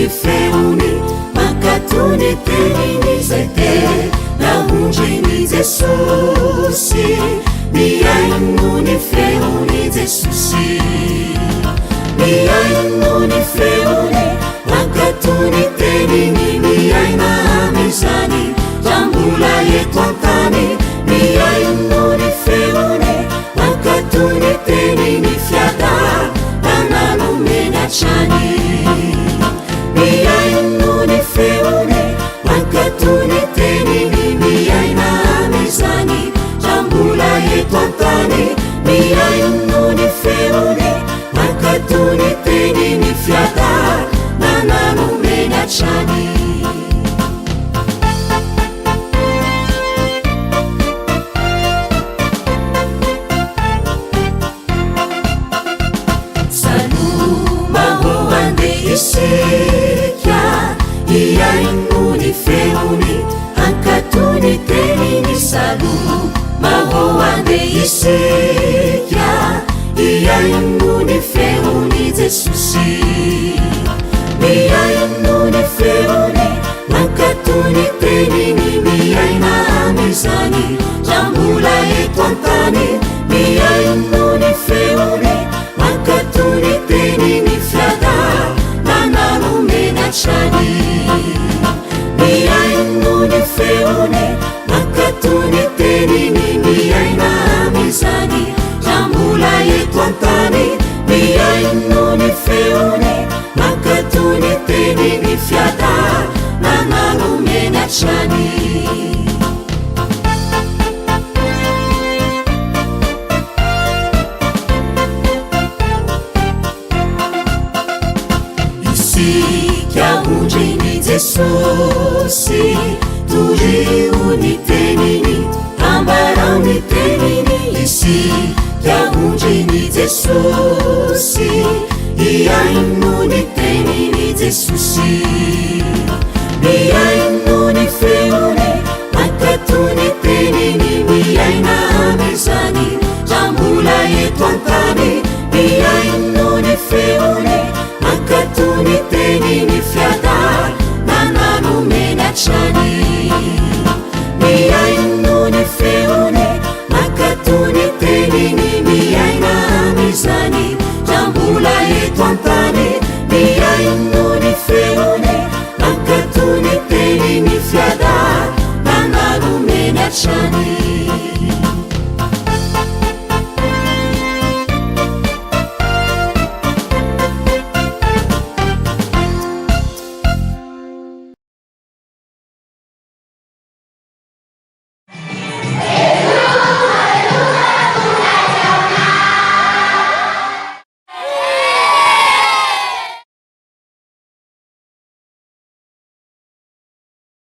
ny feony mankatony teniny zay tena ondriny Jesosy miaino ny feony Jesosy miaino ny feony mankatony teniny miaina amizany rambola eto antany miaino ny feony mankatony teniny fiada nananomeny atrany miaino ny feony mankatony teniny miaina amizany rambola eto antany miaino ny feony mankatony teniny fiada nananomeny atrany isika iaino ny feony ankatony teniny saloma ho ande isika iaino ny feony Jesosy miaino ny feony mankatony teniny miaina amizany rambola eto antany miaino ny feony mankatony teniny fiada nananomeny atrany miaino ny feony mankatony teniny miaina amizany rambola eto antany miaino ny feony mankatony teniny fiada nananomeny atrany isika ondriny Jesosy torio ny teniny ambarao ny teniny isika ondriny Jesosy iaino ny teniny Jesosy